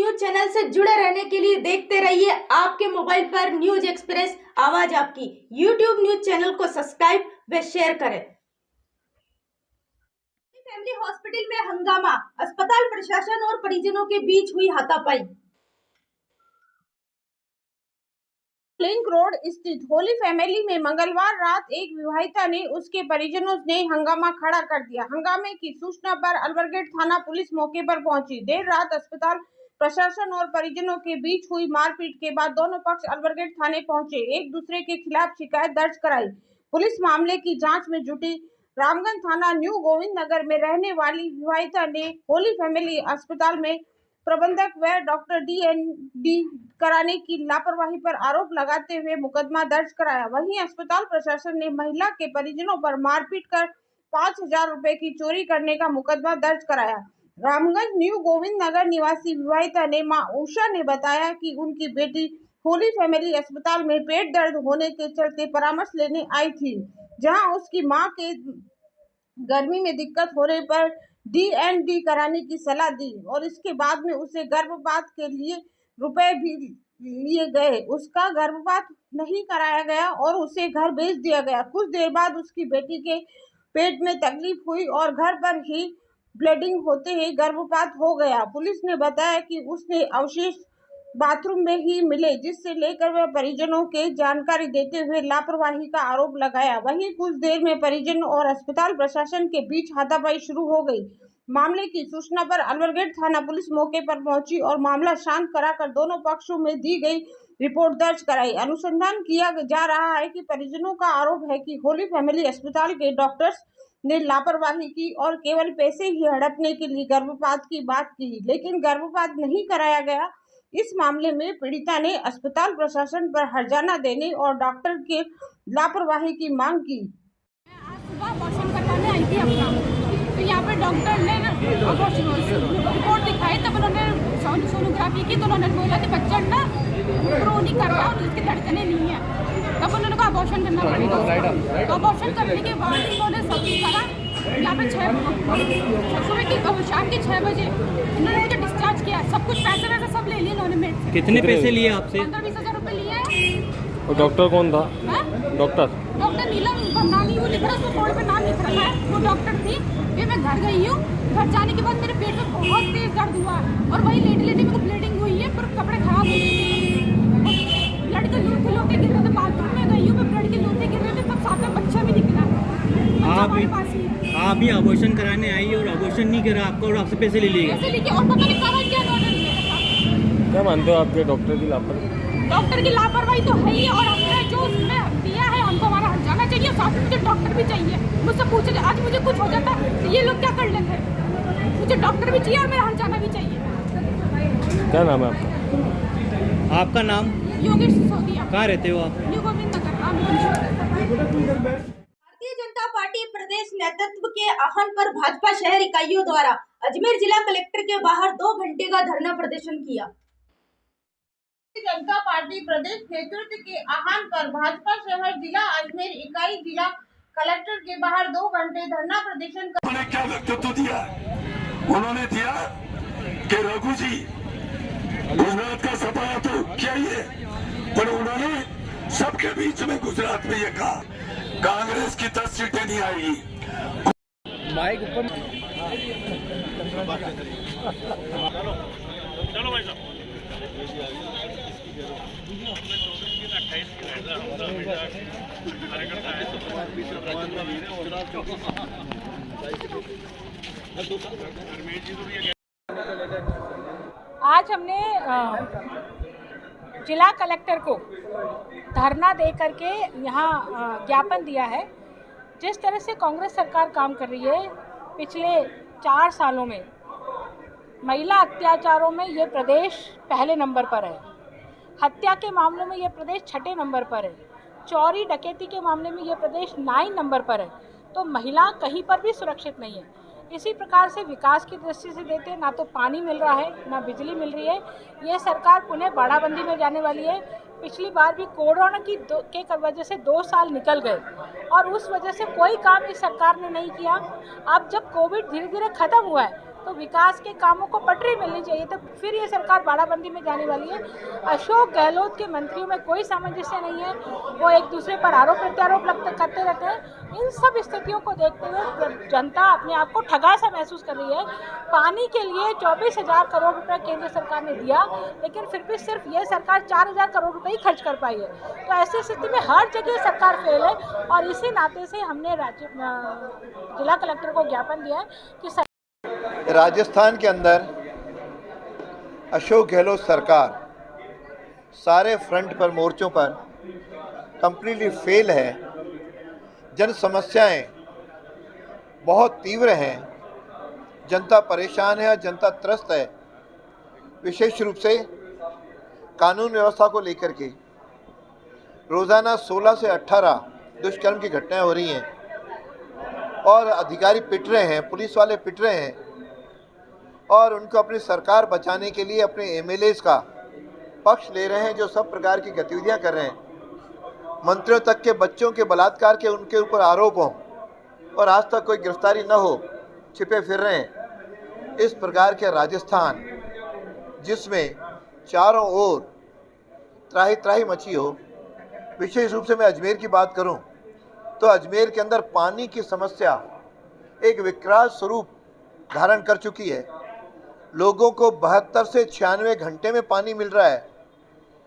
News channel से जुड़े रहने के लिए देखते रहिए आपके मोबाइल पर न्यूज एक्सप्रेस, आवाज आपकी। यूट्यूब न्यूज चैनल को सब्सक्राइब व शेयर करें। फैमिली हॉस्पिटल में हंगामा, अस्पताल प्रशासन और परिजनों के बीच हुई हाथापाई। लिंक रोड स्थित होली फैमिली में मंगलवार रात एक विवाहिता ने उसके परिजनों ने हंगामा खड़ा कर दिया। हंगामे की सूचना पर अलवरगेट थाना पुलिस मौके पर पहुंची। देर रात अस्पताल प्रशासन और परिजनों के बीच हुई मारपीट के बाद दोनों पक्ष अलवरगेट थाने पहुंचे, एक दूसरे के खिलाफ शिकायत दर्ज कराई। पुलिस मामले की जाँच में जुटी। रामगंज थाना न्यू गोविंद नगर में रहने वाली विवाहिता ने होली फैमिली अस्पताल में प्रबंधक व डॉक्टर DND कराने की लापरवाही पर आरोप लगाते हुए मुकदमा दर्ज कराया। वहीं अस्पताल प्रशासन ने महिला के परिजनों पर मारपीट कर 5,000 रुपए की चोरी करने का मुकदमा दर्ज कराया। रामगंज न्यू गोविंद नगर निवासी विवाहिता ने मां उषा ने बताया कि उनकी बेटी होली फैमिली अस्पताल में पेट दर्द होने के चलते परामर्श लेने आई थी, जहां उसकी मां के गर्मी में दिक्कत होने पर DND कराने की सलाह दी और इसके बाद में उसे गर्भपात के लिए रुपए भी लिए गए। उसका गर्भपात नहीं कराया गया और उसे घर भेज दिया गया। कुछ देर बाद उसकी बेटी के पेट में तकलीफ हुई और घर पर ही ब्लीडिंग होते ही गर्भपात हो गया। पुलिस ने बताया कि उसने अवशेष बाथरूम में ही मिले, जिससे लेकर वह परिजनों के जानकारी देते हुए लापरवाही का आरोप लगाया। वहीं कुछ देर में परिजन और अस्पताल प्रशासन के बीच हाथापाई शुरू हो गई। मामले की सूचना पर अलवरगेट थाना पुलिस मौके पर पहुंची और मामला शांत कराकर दोनों पक्षों में दी गई रिपोर्ट दर्ज कराई। अनुसंधान किया जा रहा है कि परिजनों का आरोप है कि होली फैमिली अस्पताल के डॉक्टर्स ने लापरवाही की और केवल पैसे ही हड़पने के लिए गर्भपात की बात की, लेकिन गर्भपात नहीं कराया गया। इस मामले में पीड़िता ने अस्पताल प्रशासन पर हर्जाना देने और डॉक्टर के लापरवाही की मांग की। आज सुबह अबॉर्शन करवाने आई थी अपना, तो यहाँ पे डॉक्टर ने रिपोर्ट दिखाई, तब उन्होंने सोनोग्राफी की तो उन्होंने बोला कि बच्चा ना ग्रो नहीं कर रहा और उसकी धड़कनें नहीं है। तब उन्होंने कहा अबॉर्शन करना पड़ेगा। तो अबॉर्शन करने के बाद उन्होंने सब करा। यहाँ पे शाम के 6 बजे इन्होंने मुझे डिस्चार्ज किया। सब कुछ पैसे वैसे सब ले लिए इन्होंने मेरे से। कितने पैसे लिए आपसे? 15-20 हज़ार रुपये लिए हैं। और डॉक्टर कौन था? डॉक्टर नीलम भमनानी, वो लिख रहा है, उसको बोर्ड पे नाम लिख रखा है, वो डॉक्टर थी। फिर मैं घर गई हूँ। घर जाने के बाद मेरे पेट में बहुत तेज दर्द हुआ और वही लेटी मेरे को ब्लीडिंग हुई है, पर कपड़े खराब हो गए, ब्लड के लोटे गिर रहे थे। बाथरूम में गई हूँ, मैं ब्लड के लोटे गिर रहे थे, तब साथ में बच्चा भी निकला। आप भी अबॉर्शन कराने आई और अबॉर्शन नहीं करा आपको और आपसे पैसे ले लिए और पता नहीं क्या क्या मानते हो आपके डॉक्टर की लापरवाही? डॉक्टर की लापरवाही तो है ही, और हमने जो उसमें दिया है हमको हमारा हर्जाना चाहिए, साथ में मुझे डॉक्टर भी चाहिए। मुझसे पूछे आज मुझे कुछ हो जाता तो ये लोग क्या कर लेते? मुझे डॉक्टर भी चाहिए और मेरा हर्जाना भी चाहिए। क्या नाम है आपका? आपका नाम? योगेश सिसोदिया। कहाँ रहते हो आप? न्यू गोविंद नगर। भारतीय जनता पार्टी प्रदेश नेतृत्व के आह्वान पर भाजपा शहर इकाइयों द्वारा अजमेर जिला कलेक्टर के बाहर 2 घंटे का धरना प्रदर्शन किया। भारतीय जनता पार्टी प्रदेश नेतृत्व के आह्वान पर भाजपा शहर जिला अजमेर इकाई जिला कलेक्टर के बाहर 2 घंटे धरना प्रदर्शन कर। उन्होंने क्या व्यक्तित्व दिया? उन्होंने दिया कि रघु जी गुजरात का सपना तो क्या ही है, पर उन्होंने सबके बीच में गुजरात में ये कहा कांग्रेस की 10 सीटें नहीं आएगी। माइक ऊपर। चलो भाई साहब। आज हमने जिला कलेक्टर को धरना दे करके यहाँ ज्ञापन दिया है। जिस तरह से कांग्रेस सरकार काम कर रही है पिछले 4 सालों में, महिला अत्याचारों में ये प्रदेश पहले नंबर पर है, हत्या के मामलों में ये प्रदेश 6ठे नंबर पर है, चोरी डकैती के मामले में ये प्रदेश 9 नंबर पर है। तो महिला कहीं पर भी सुरक्षित नहीं है। इसी प्रकार से विकास की दृष्टि से देते ना तो पानी मिल रहा है, ना बिजली मिल रही है। ये सरकार पुनः बाड़ाबंदी में जाने वाली है। पिछली बार भी कोरोना के वजह से 2 साल निकल गए और उस वजह से कोई काम इस सरकार ने नहीं किया। अब जब कोविड धीरे धीरे खत्म हुआ है तो विकास के कामों को पटरी मिलनी चाहिए, तो फिर ये सरकार बाड़ाबंदी में जाने वाली है। अशोक गहलोत के मंत्रियों में कोई सामंजस्य नहीं है, वो एक दूसरे पर आरोप प्रत्यारोप करते रहते हैं। इन सब स्थितियों को देखते हुए जनता अपने आप को ठगा सा महसूस कर रही है। पानी के लिए 24,000 करोड़ रुपए केंद्र सरकार ने दिया, लेकिन फिर भी सिर्फ ये सरकार 4,000 करोड़ रुपए ही खर्च कर पाई है। तो ऐसी स्थिति में हर जगह सरकार फेल है, और इसी नाते से हमने जिला कलेक्टर को ज्ञापन दिया है कि राजस्थान के अंदर अशोक गहलोत सरकार सारे फ्रंट पर, मोर्चों पर कंप्लीटली फेल है। जन समस्याएं बहुत तीव्र हैं, जनता परेशान है और जनता त्रस्त है। विशेष रूप से कानून व्यवस्था को लेकर के रोज़ाना 16 से 18 दुष्कर्म की घटनाएं हो रही हैं और अधिकारी पिट रहे हैं, पुलिस वाले पिट रहे हैं, और उनको अपनी सरकार बचाने के लिए अपने एमएलएज का पक्ष ले रहे हैं, जो सब प्रकार की गतिविधियां कर रहे हैं। मंत्रियों तक के बच्चों के बलात्कार के उनके ऊपर आरोप हों और आज तक कोई गिरफ्तारी न हो, छिपे फिर रहे हैं। इस प्रकार के राजस्थान जिसमें चारों ओर त्राही त्राही मची हो। विशेष रूप से मैं अजमेर की बात करूं तो अजमेर के अंदर पानी की समस्या एक विकराल स्वरूप धारण कर चुकी है। लोगों को 72 से 96 घंटे में पानी मिल रहा है।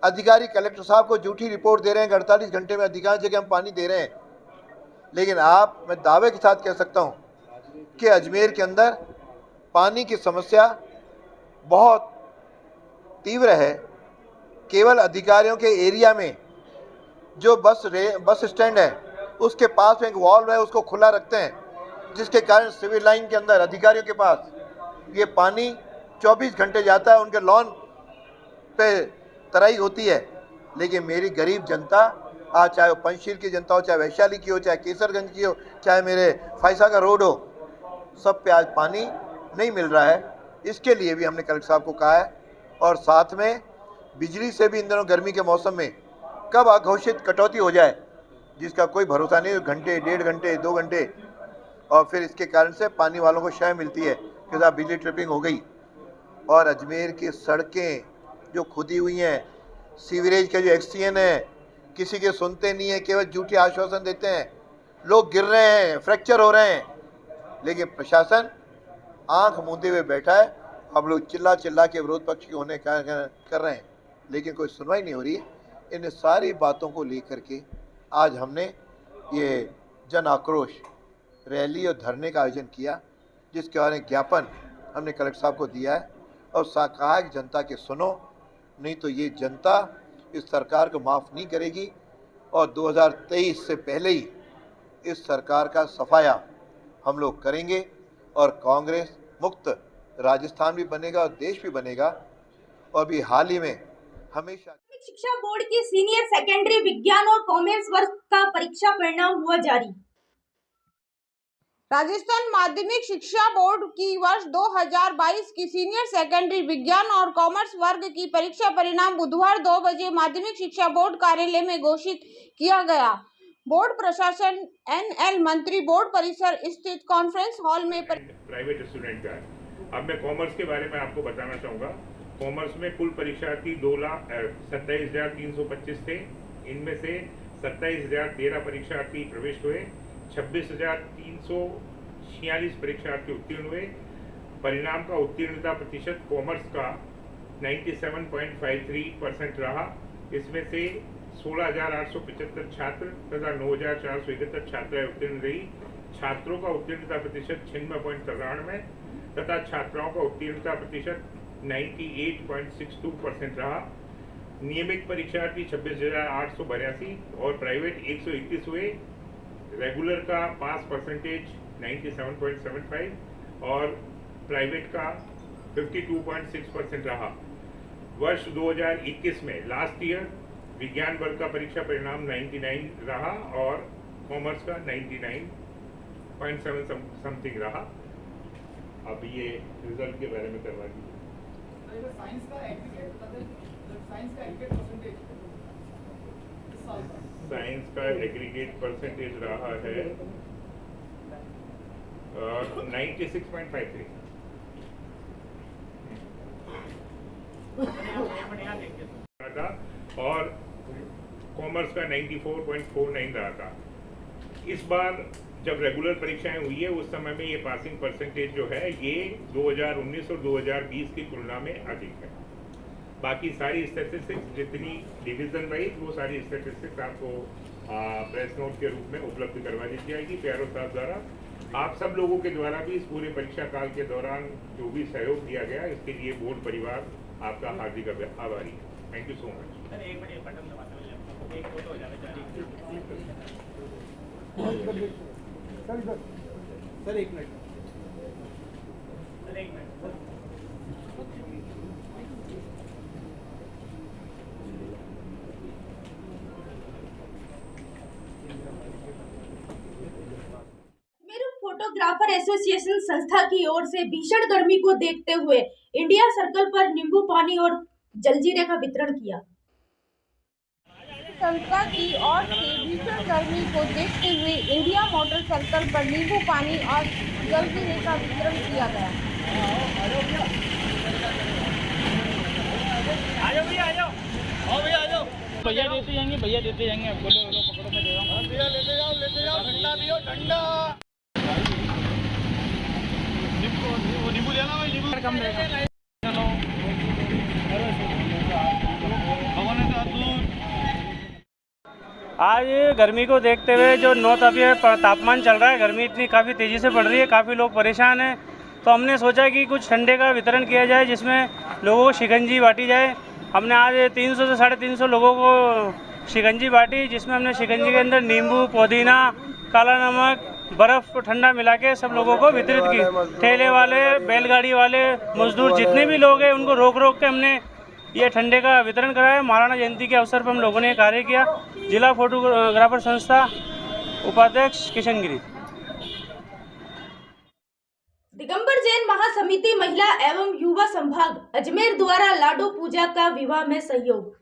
अधिकारी कलेक्टर साहब को झूठी रिपोर्ट दे रहे हैं, 48 घंटे में अधिकांश जगह हम पानी दे रहे हैं। लेकिन मैं दावे के साथ कह सकता हूं कि अजमेर के अंदर पानी की समस्या बहुत तीव्र है। केवल अधिकारियों के एरिया में जो बस स्टैंड है उसके पास में एक वॉल्व है, उसको खुला रखते हैं, जिसके कारण सिविल लाइन के अंदर अधिकारियों के पास ये पानी 24 घंटे जाता है, उनके लॉन पे तराई होती है। लेकिन मेरी गरीब जनता, आज चाहे वो पंचशील की जनता हो, चाहे वैशाली की हो, चाहे केसरगंज की हो, चाहे मेरे फैसा का रोड हो, सब पे आज पानी नहीं मिल रहा है। इसके लिए भी हमने कलेक्टर साहब को कहा है, और साथ में बिजली से भी इन दिनों गर्मी के मौसम में कब अघोषित कटौती हो जाए जिसका कोई भरोसा नहीं, घंटे, 1.5 घंटे, 2 घंटे, और फिर इसके कारण से पानी वालों को शय मिलती है कि साहब बिजली ट्रिपिंग हो गई। और अजमेर की सड़कें जो खुदी हुई हैं, सीवरेज के जो एक्सटीएन है, किसी के सुनते नहीं है, केवल झूठे आश्वासन देते हैं, लोग गिर रहे हैं, फ्रैक्चर हो रहे हैं, लेकिन प्रशासन आंख मूंदे हुए बैठा है। हम लोग चिल्ला चिल्ला के विरोध पक्ष के होने कर रहे हैं, लेकिन कोई सुनवाई नहीं हो रही है। इन सारी बातों को लेकर के आज हमने ये जन आक्रोश रैली और धरने का आयोजन किया, जिसके बारे में ज्ञापन हमने कलेक्टर साहब को दिया है और कहा है कि जनता के सुनो, नहीं तो ये जनता इस सरकार को माफ़ नहीं करेगी, और 2023 से पहले ही इस सरकार का सफाया हम लोग करेंगे, और कांग्रेस मुक्त राजस्थान भी बनेगा और देश भी बनेगा। और भी हाल ही में हमेशा शिक्षा बोर्ड की सीनियर सेकेंडरी विज्ञान और कॉमर्स वर्ग का परीक्षा परिणाम हुआ जारी। राजस्थान माध्यमिक शिक्षा बोर्ड की वर्ष 2022 की सीनियर सेकेंडरी विज्ञान और कॉमर्स वर्ग की परीक्षा परिणाम बुधवार 2 बजे माध्यमिक शिक्षा बोर्ड कार्यालय में घोषित किया गया। बोर्ड प्रशासन एनएल मंत्री बोर्ड परिसर स्थित कॉन्फ्रेंस हॉल में प्राइवेट स्टूडेंट का है। अब मैं कॉमर्स के बारे में आपको बताना चाहूँगा। कॉमर्स में कुल परीक्षार्थी 2,27,325 थे। इनमें से 27,013 परीक्षार्थी प्रविष्ट हुए, 26,346 परीक्षार्थी उत्तीर्ण हुए। परिणाम का उत्तीर्णता प्रतिशत कॉमर्स का 97.53% रहा। इसमें से 16,875 छात्र तथा 9,471 छात्राएं उत्तीर्ण रही। छात्रों का उत्तीर्णता प्रतिशत 96.93 तथा छात्राओं का उत्तीर्णता प्रतिशत 98.62% रहा। नियमित परीक्षार्थी 26,882 और प्राइवेट 121 हुए। रेगुलर का पास परसेंटेज 97.75 और प्राइवेट का 52.6% रहा। वर्ष 2021 में लास्ट ईयर विज्ञान वर्ग का परीक्षा परिणाम 99 रहा और कॉमर्स का 99.7 समथिंग रहा। अब ये रिजल्ट के बारे में करवा दीजिए। साइंस का एग्रीगेट परसेंटेज रहा है 96.53। था और कॉमर्स का 94.49 रहा था। इस बार जब रेगुलर परीक्षाएं हुई है उस समय में ये पासिंग परसेंटेज जो है ये 2019 और 2020 की तुलना में अधिक है। बाकी सारी स्टैटिस्टिक्स जितनी डिवीजन वाइज वो सारी स्टैटिस्टिक्स आपको प्रेस नोट के रूप में उपलब्ध करवा दी जाएगी प्यारो साहब द्वारा। आप सब लोगों के द्वारा भी इस पूरे परीक्षा काल के दौरान जो भी सहयोग दिया गया इसके लिए बोर्ड परिवार आपका हार्दिक आभारी है। Thank you so much. Sir एक मिनट। फोटोग्राफर एसोसिएशन संस्था की ओर से भीषण गर्मी को देखते हुए इंडिया सर्कल पर नींबू पानी और जलजीरे का वितरण किया। संस्था की ओर से भीषण गर्मी को देखते हुए इंडिया मोटर सर्कल पर नींबू पानी और जलजीरे का वितरण किया गया। भैया देते जाएंगे आपको। लो पकड़ो, मैं दे रहा हूँ। भैया लेते जाओ ठंडा पियो ठंडा। नींबू लेना भाई, नींबू कम रहेगा। आज गर्मी को देखते हुए जो 9 तापमान चल रहा है, गर्मी इतनी काफ़ी तेज़ी से बढ़ रही है, काफ़ी लोग परेशान हैं, तो हमने सोचा कि कुछ ठंडे का वितरण किया जाए जिसमें लोगों को शिकंजी बांटी जाए। हमने आज 300 से 350 लोगों को शिकंजी बांटी, जिसमें हमने शिकंजी के अंदर नींबू, पुदीना, काला नमक, बर्फ़ ठंडा मिला के सब लोगों को वितरित की। ठेले वाले, बैलगाड़ी वाले, मजदूर जितने भी लोग हैं उनको रोक के हमने ये ठंडे का वितरण कराया। महाराणा जयंती के अवसर पर हम लोगों ने कार्य किया। जिला फोटोग्राफर संस्था उपाध्यक्ष किशनगिरी। दिगंबर जैन महासमिति महिला एवं युवा संभाग अजमेर द्वारा लाडो पूजा का विवाह में सहयोग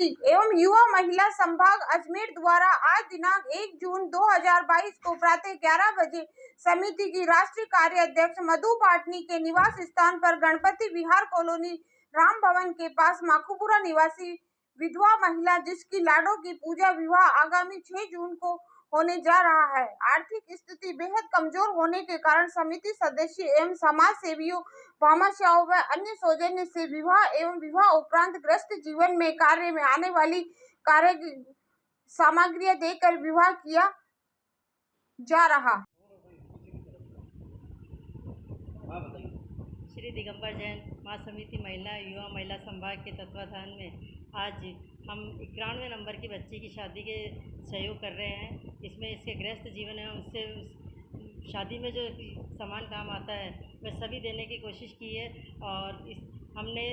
एवं युवा महिला संभाग अजमेर द्वारा आज दिनांक 1 जून 2022 को प्रातः 11 बजे समिति की राष्ट्रीय कार्याध्यक्ष मधु पाटनी के निवास स्थान पर गणपति विहार कॉलोनी राम भवन के पास माखूपुरा निवासी विधवा महिला जिसकी लाडो की पूजा विवाह आगामी 6 जून को होने जा रहा है। आर्थिक स्थिति बेहद कमजोर होने के कारण समिति सदस्य एवं समाज सेवियों, भामाशाहों व अन्य सौजन्य से विवाह एवं विवाह उपरांत ग्रस्त जीवन में कार्य में आने वाली कार्य सामग्रियां देकर विवाह किया जा रहा। श्री दिगंबर जैन महासमिति महिला युवा महिला संभाग के तत्वाधान में आज हम 91 नंबर की बच्ची की शादी के सहयोग कर रहे हैं। इसमें इसके गृहस्थ जीवन है, उससे शादी में जो सामान काम आता है वह सभी देने की कोशिश की है। और हमने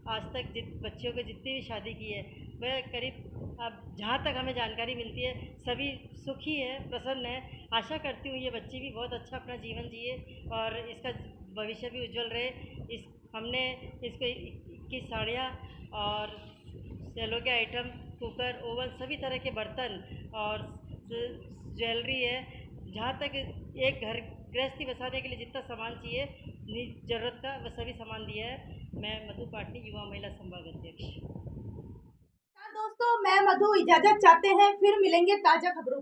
आज तक बच्चियों को जितनी भी शादी की है वह करीब अब जहाँ तक हमें जानकारी मिलती है सभी सुखी है, प्रसन्न है। आशा करती हूँ ये बच्ची भी बहुत अच्छा अपना जीवन जिए और इसका भविष्य भी उज्जवल रहे। हमने इसको 21 साड़ियाँ और सेलो के आइटम, कुकर, ओवन, सभी तरह के बर्तन और ज्वेलरी है। जहाँ तक एक घर गृहस्थी बसाने के लिए जितना सामान चाहिए ज़रूरत का वह सभी सामान दिया है। मैं मधु पाटनी युवा महिला संभाग अध्यक्ष। दोस्तों, मैं मधु इजाजत चाहते हैं, फिर मिलेंगे ताज़ा खबरों।